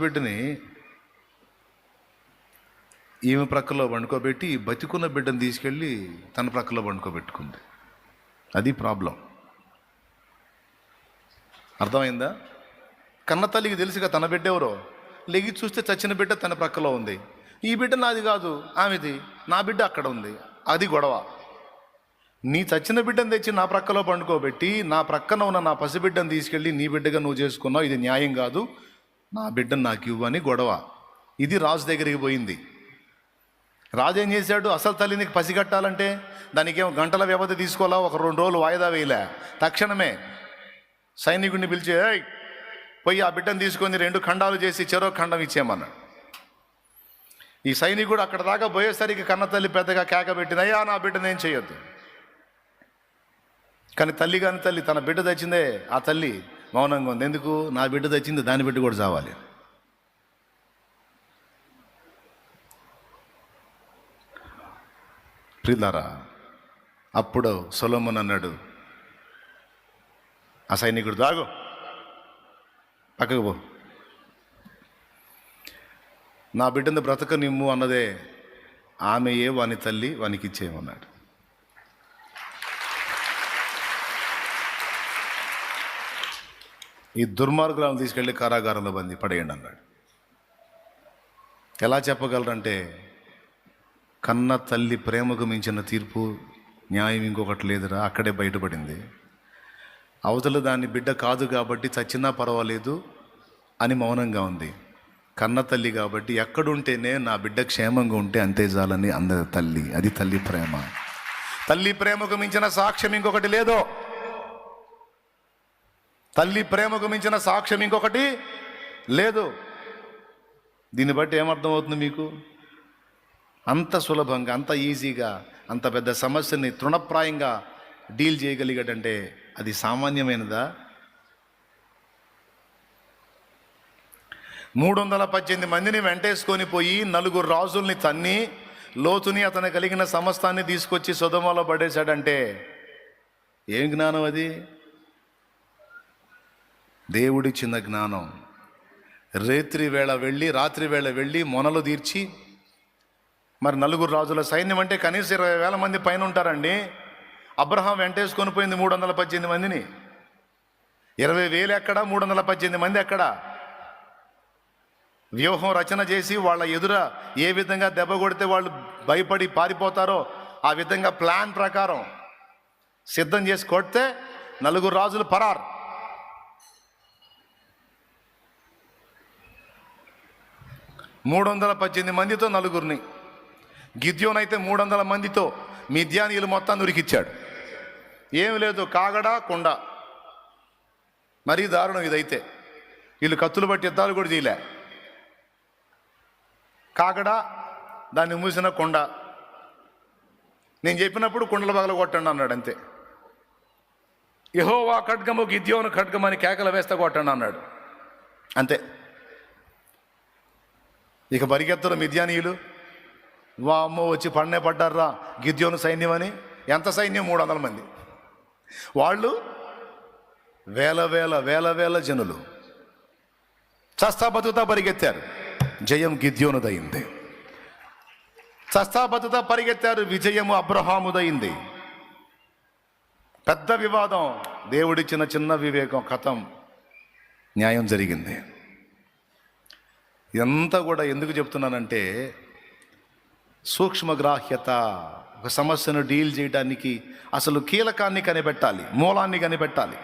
బిడ్డని ఈమె ప్రక్కలో వండుకోబెట్టి బతికున్న బిడ్డను తీసుకెళ్ళి తన ప్రక్కలో వండుకోబెట్టుకుంది. అది ప్రాబ్లం. అర్థమైందా? కన్న తల్లికి తెలుసుగా తన బిడ్డ ఎవరో. లెగి చూస్తే చచ్చిన బిడ్డ తన ప్రక్కలో ఉంది. ఈ బిడ్డ నాది కాదు, ఆమెది, నా బిడ్డ అక్కడ ఉంది. అది గొడవ. నీ చచ్చిన బిడ్డను తెచ్చి నా ప్రక్కలో పండుకోబెట్టి నా ప్రక్కన ఉన్న నా పసిబిడ్డను తీసుకెళ్ళి నీ బిడ్డగా నువ్వు చేసుకున్నావు, ఇది న్యాయం కాదు, నా బిడ్డను నాకు ఇవ్వని గొడవ. ఇది రాజు దగ్గరికి పోయింది. రాజు ఏం చేశాడు? అసలు తల్లిని పసిగట్టాలంటే దానికేమో గంటల వ్యవధి తీసుకోవాలా, ఒక 2 రోజులు వాయిదా వేయలే. తక్షణమే సైనికుడిని పిలిచి పోయి ఆ బిడ్డను తీసుకొని 2 ఖండాలు చేసి చెరో ఖండం ఇచ్చేయమన్నాడు. ఈ సైనికుడు అక్కడ దాకా పోయేసరికి కన్న తల్లి పెద్దగా కేక పెట్టింది, అయ్యా నా బిడ్డను ఏం చేయొద్దు. కానీ తల్లి తన బిడ్డ తెచ్చిందే ఆ తల్లి మౌనంగా ఉంది. ఎందుకు? నా బిడ్డ తెచ్చింది, దాని బిడ్డ కూడా చావాలి. ప్రియులారా, అప్పుడు సొలొమోను అన్నాడు, ఆ సైనికుడు దాగు, పక్కకు పో, నా బిడ్డను బ్రతకనిమ్ము అన్నదే ఆమెయే వాని తల్లి, వానికి ఇచ్చేయమన్నాడు. ఈ దుర్మార్గులను తీసుకెళ్ళి కారాగారంలో పడేయండి అన్నాడు. ఎలా చెప్పగలరంటే, కన్న తల్లి ప్రేమకు మించిన తీర్పు, న్యాయం ఇంకొకటి లేదురా, అక్కడే బయటపడింది. అవతల దాని బిడ్డ కాదు కాబట్టి చచ్చినా పర్వాలేదు అని మౌనంగా ఉంది. కన్న తల్లి కాబట్టి ఎక్కడుంటేనే నా బిడ్డ క్షేమంగా ఉంటే అంతే చాలని అందరి తల్లి. అది తల్లి ప్రేమ. తల్లి ప్రేమకు మించిన సాక్ష్యం ఇంకొకటి లేదు. తల్లి ప్రేమకు మించిన సాక్ష్యం ఇంకొకటి లేదు. దీన్ని బట్టి ఏమర్థమవుతుంది మీకు? అంత సులభంగా, అంత ఈజీగా, అంత పెద్ద సమస్యని తృణప్రాయంగా డీల్ చేయగలిగాడంటే అది సామాన్యమైనదా? 318 మందిని వెంటేసుకొని పోయి 4 రాజుల్ని తన్ని లోతుని అతను కలిగిన సమస్తాన్ని తీసుకొచ్చి సొదొమలో పడేశాడంటే ఏం జ్ఞానం అది? దేవుడిచ్చిన జ్ఞానం. రాత్రి వేళ వెళ్ళి మొనలు తీర్చి, మరి 4 రాజుల సైన్యం అంటే కనీసం 20,000 మంది పైన ఉంటారండి. అబ్రహాం వెంటేసుకొని పోయింది 318 మందిని. 20,000 ఎక్కడ, 318 మంది ఎక్కడ? వ్యూహం రచన చేసి వాళ్ళ ఎదుర ఏ విధంగా దెబ్బ కొడితే వాళ్ళు భయపడి పారిపోతారో ఆ విధంగా ప్లాన్ ప్రకారం సిద్ధం చేసి కొడితే 4 రాజులు పరారు. 318 మందితో 4గురిని. గిద్యోను అయితే 300 మందితో మిద్యానీయులు మొత్తాన్ని ఉరికిచ్చాడు. ఏమి లేదు, కాగడా కొండ. మరీ దారుణం ఇదైతే. వీళ్ళు కత్తులు బట్టి యుద్ధాలు కూడా చేయలే. కాగడా, దాన్ని మూసిన కొండ. నేను చెప్పినప్పుడు కుండల పగల కొట్టండి అన్నాడు, అంతే. యెహోవా ఖడ్గము గిద్యోను ఖడ్గం అని కేకలు వేస్తే కొట్టండి అన్నాడు, అంతే. ఇక పరిగెత్తరు మిద్యానీయులు. వామ్మో, వచ్చి పడ్డారా గిద్యోను సైన్యం అని. ఎంత సైన్యం? 300 మంది. వాళ్ళు వేల జనులు చస్తా బతుకుతా పరిగెత్తారు. జయం గిద్యోనుదయింది. చస్తా బతుకుతా పరిగెత్తారు, విజయము అబ్రహాముదయింది. పెద్ద వివాదం, దేవుడిచ్చిన చిన్న వివేకం, కథం, న్యాయం జరిగింది. ఇదంతా కూడా ఎందుకు చెప్తున్నానంటే, సూక్ష్మగ్రాహ్యత. ఒక సమస్యను డీల్ చేయడానికి అసలు కీలకాన్ని కనిపెట్టాలి, మూలాన్ని కనిపెట్టాలి.